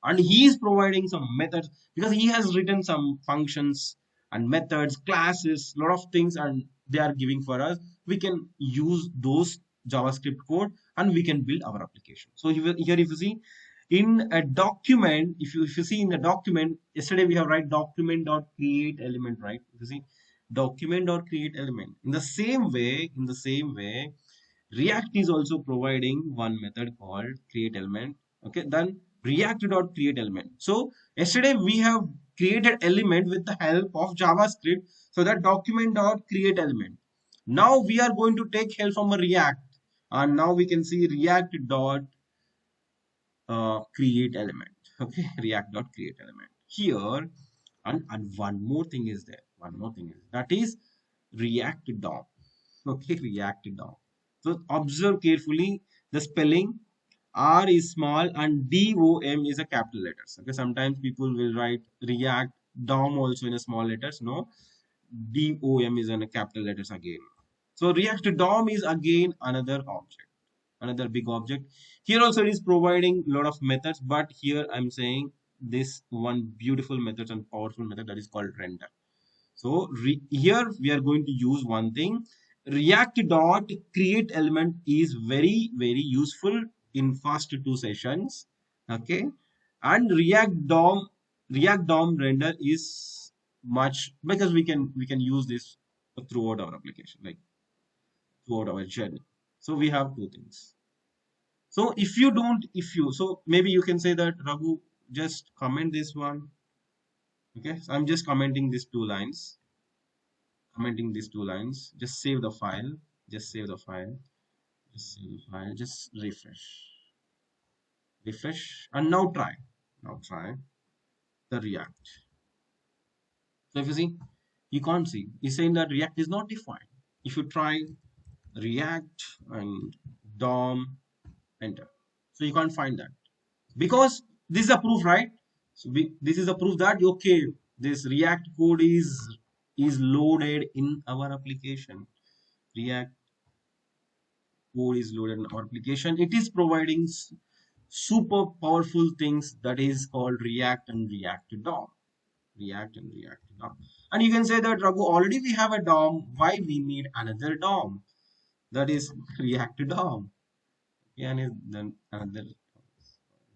S1: and he is providing some methods, because he has written some functions and methods, classes, lot of things, and they are giving for us. We can use those JavaScript code and we can build our application. So here if you see in a document, if you see in the document, yesterday we have write document dot create element, right? If you see document dot create element, in the same way React is also providing one method called create element. Okay, then React dot create element. So yesterday we have created element with the help of JavaScript. So that document dot create element. Now we are going to take help from a React, and now we can see React dot create element. Okay, React dot create element here, and one more thing is there. One more thing is, that is React DOM. Okay, React DOM. So observe carefully the spelling. R is small and DOM is a capital letters. Okay, sometimes people will write React DOM also in a small letters. No, DOM is in a capital letters again. So React DOM is again another object, another big object. Here also it is providing a lot of methods, but here I'm saying this one beautiful method and powerful method, that is called render. So here we are going to use one thing. React dot create element is very useful in first two sessions. Okay, and React DOM render is much, because we can use this throughout our application, like throughout our journey. So we have two things. So if you don't, if you, so maybe you can say that Raghu, just comment this one. Okay, so I'm just commenting these two lines. Just save the file. Just save the file. Just save the file. Just refresh, and now try. Now try the React. So if you see, you can't see. It's saying that React is not defined. If you try React and DOM, enter. So you can't find that, because this is a proof, right? So this is a proof that okay, this React code is loaded in our application. React code is loaded in our application. It is providing super powerful things, that is called React and React DOM. React and React DOM. And you can say that Raghu, already we have a DOM. Why we need another DOM? That is React DOM. And then another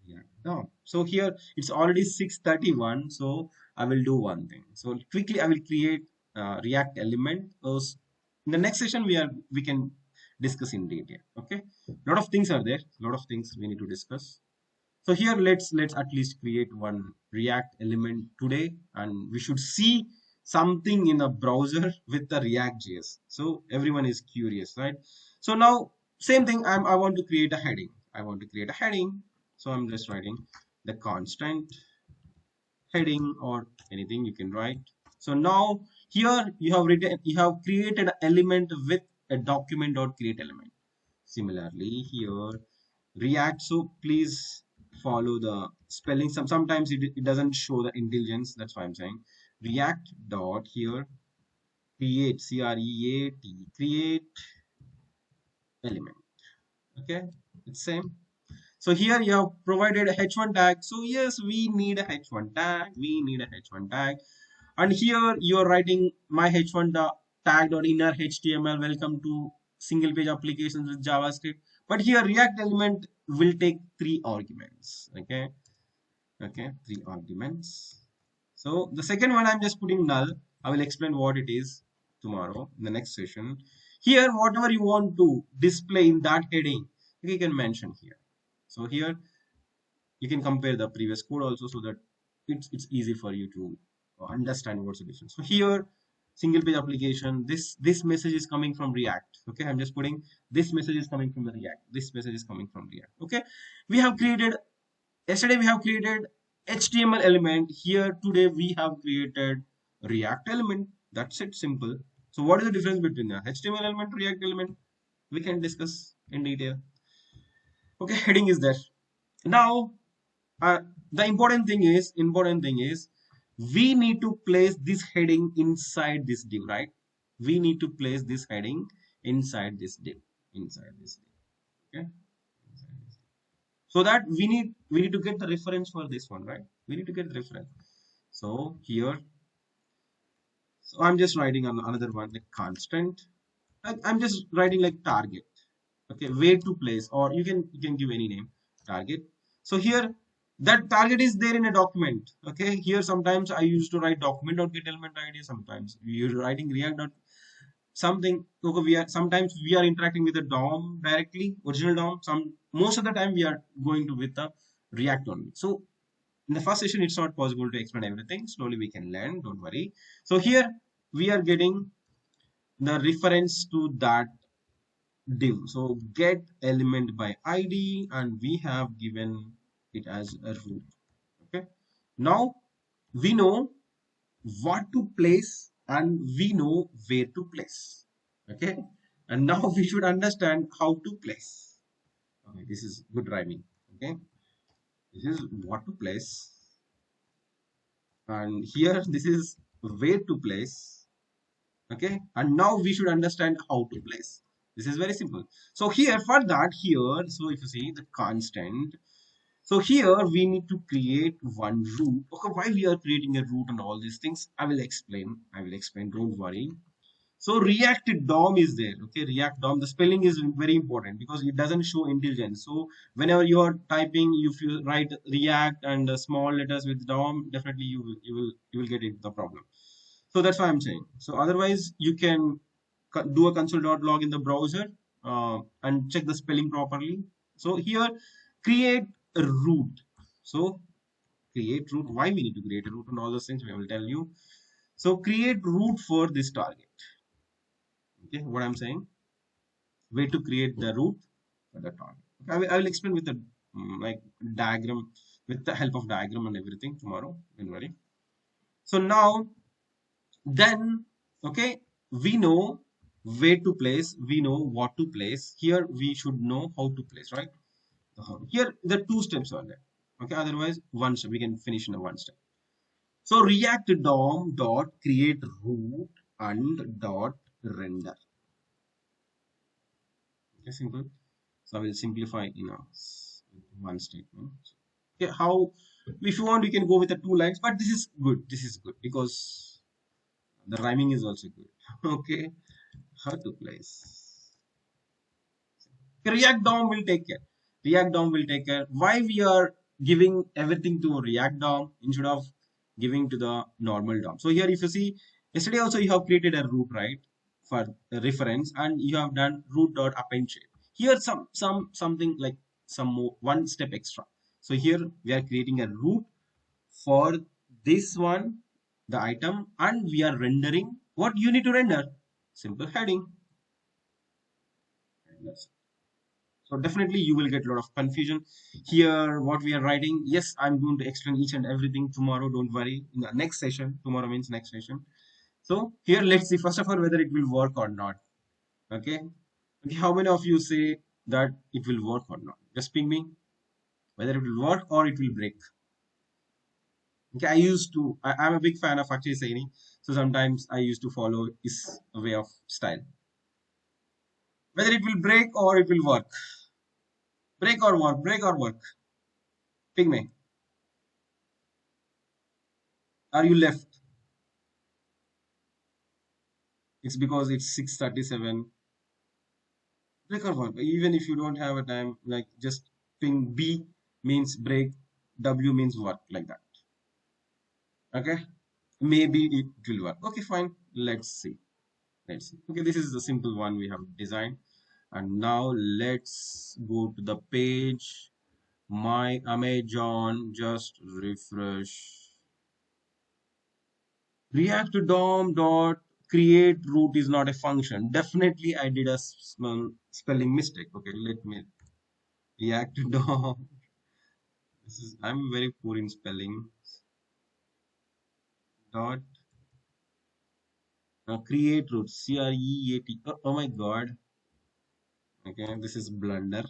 S1: React DOM. So here it's already 6:31. So I will do one thing. So quickly I will create React element. In the next session we can discuss in detail. Okay, lot of things are there, lot of things we need to discuss. So here let's at least create one React element today, and we should see something in a browser with the React.js. So everyone is curious, right? So now same thing, I want to create a heading. So I'm just writing the constant heading or anything you can write. So now here you have created an element with a document dot create element. Similarly here React, so please follow the spelling. Sometimes it doesn't show the intelligence. That's why I'm saying React dot here create create element. Okay, it's same. So here you have provided a h1 tag. So yes, we need a h1 tag. We need a h1 tag. And here you are writing my h1 tag dot inner html. Welcome to single page applications with JavaScript. But here React element will take 3 arguments. Okay, okay, 3 arguments. So the second one I'm just putting null. I will explain what it is tomorrow in the next session. Here, whatever you want to display in that heading, you can mention here. So here you can compare the previous code also, so that it's easy for you to understand what's the difference. So here, single page application, this message is coming from React. Okay, I'm just putting this message is coming from the React. This message is coming from React. Okay, we have created yesterday we have created HTML element. Here today we have created React element. That's it, simple. So what is the difference between the HTML element, React element? We can discuss in detail. Okay, heading is there. Now the important thing is we need to place this heading inside this div, right? We need to place this heading inside this div, inside this div. Okay, so that we need to get the reference for this one, right? We need to get the reference. So here, so I'm just writing on another one, like constant. I'm just writing like target. Okay, where to place, or you can give any name, target. So here that target is there in a document. Okay, here sometimes I used to write document dot get element id. Sometimes you're writing react dot something. Okay, sometimes we are interacting with the DOM directly, original DOM. Most of the time we are going to with the React only. So in the first session, it's not possible to explain everything. Slowly we can learn. Don't worry. So here we are getting the reference to that div. So get element by ID, and we have given it as a root. Okay. Now we know what to place and we know where to place. Okay. And now we should understand how to place. Okay, this is good rhyming. Okay. This is what to place. And here this is where to place. Okay. And now we should understand how to place. This is very simple. So here for that here, so if you see the constant, so here we need to create one root. Okay, why we are creating a root and all these things, I will explain. I will explain. Don't worry. So React DOM is there. Okay, React DOM. The spelling is very important because it doesn't show intelligence. So whenever you are typing, if you write React and small letters with DOM, definitely you will get it the problem. So that's why I'm saying. So otherwise, you can do a console.log in the browser and check the spelling properly. So here, create a root. So create root. Why we need to create a root and all those things we will tell you. So create root for this target. Okay, what I'm saying. Way to create the root for the target. Okay, I will explain with the like diagram, with the help of diagram and everything tomorrow. Don't worry. So now then, okay, we know where to place, we know what to place. Here we should know how to place, right? Here the 2 steps are there. Okay, otherwise one step we can finish in a one step. So React DOM dot create root and dot render. Okay, simple. So I will simplify in a one statement. Okay, how if you want you can go with the 2 lines, but this is good. This is good because the rhyming is also good. Okay, how to place. React DOM will take care. React DOM will take care. Why we are giving everything to React DOM instead of giving to the normal DOM? So here if you see, yesterday also you have created a root, right, for a reference, and you have done root dot append shape. Here something like some more, one step extra. So here we are creating a root for this one, the item, and we are rendering what you need to render. Simple heading. So definitely you will get a lot of confusion here. What we are writing, yes, I'm going to explain each and everything tomorrow. Don't worry. In the next session, tomorrow means next session. So here, let's see first of all whether it will work or not. Okay. Okay. How many of you say that it will work or not? Just ping me whether it will work or it will break. Okay, I'm a big fan of Akshay Saini, so sometimes I used to follow his way of style. Whether it will break or it will work. Break or work, break or work. Pick me. Are you left? It's because it's 6:37. Break or work. Even if you don't have a time, like just ping B means break, W means work, like that. Okay? Maybe it will work. Okay, fine. Let's see. Let's see. Okay, this is the simple one we have designed. And now let's go to the page. My Amazon, just refresh. React to DOM dot create root is not a function. Definitely, I did a small spelling mistake. Okay, let me React to DOM. I'm very poor in spelling. Dot create root, CREAT. Oh my God. Okay, this is blunder.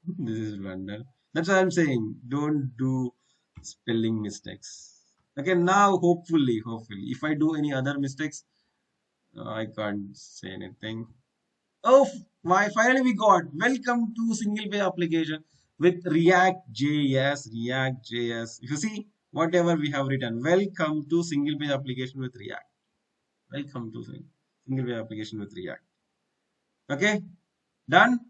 S1: This is blunder. That's what I'm saying. Don't do spelling mistakes. Okay, now hopefully, if I do any other mistakes, I can't say anything. Oh, why finally we got welcome to single page application with React JS. React JS. If you see whatever we have written, welcome to single page application with React. Welcome to single page application with React. Okay, done.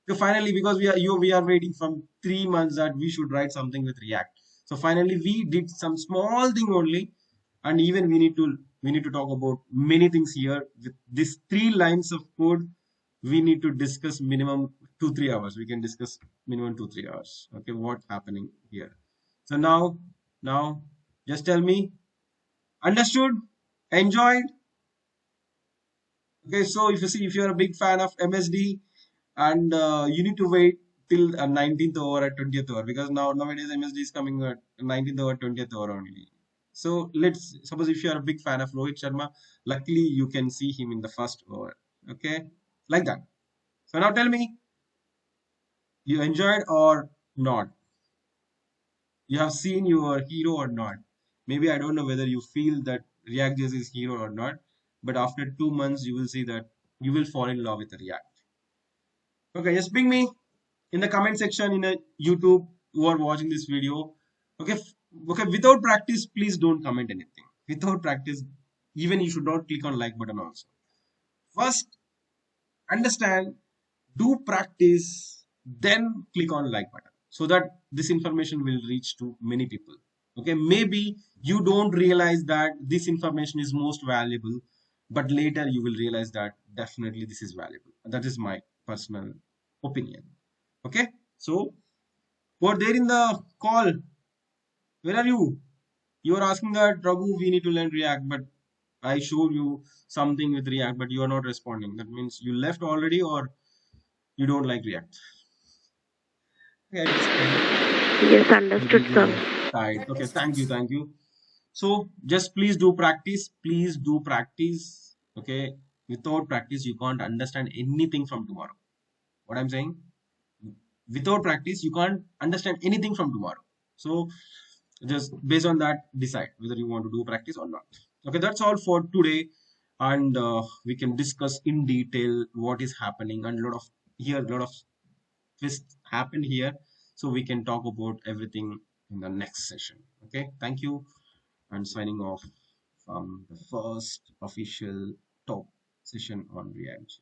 S1: So finally, because we are waiting from 3 months that we should write something with React. So finally, we did some small thing only, and even we need to talk about many things here. With these 3 lines of code, we need to discuss minimum 2-3 hours. We can discuss minimum 2-3 hours. Okay, what's happening here? So now, just tell me, understood, enjoyed. Okay, so if you see, if you're a big fan of MSD, and you need to wait till 19th over at 20th over, because nowadays MSD is coming at 19th over 20th over only. So let's suppose if you are a big fan of Rohit Sharma, luckily you can see him in the first over. Okay, like that. So now tell me, you enjoyed or not? You have seen your hero or not? Maybe I don't know whether you feel that React.js is hero or not, but after 2 months you will see that you will fall in love with React. Okay, just ping me in the comment section in a YouTube who are watching this video. Okay, okay. Without practice, please don't comment anything. Without practice, even you should not click on like button also. First, understand, do practice, then click on like button so that this information will reach to many people. Okay, maybe you don't realize that this information is most valuable, but later you will realize that definitely this is valuable. That is my personal opinion. Okay, so who are there in the call? Where are you? You are asking that Raghu, we need to learn React, but I showed you something with React, but you are not responding. That means you left already, or you don't like React. Okay, it's fine.
S2: Yes,
S1: Maybe
S2: understood,
S1: you
S2: sir.
S1: are tired. Okay, thank you. So just please do practice. Please do practice. Okay, without practice, you can't understand anything from tomorrow. What I'm saying? Without practice, you can't understand anything from tomorrow. So just based on that, decide whether you want to do practice or not. Okay, that's all for today, and we can discuss in detail what is happening, and a lot of twists happen here, so we can talk about everything in the next session. Okay, thank you, and signing off from the first official talk session on React.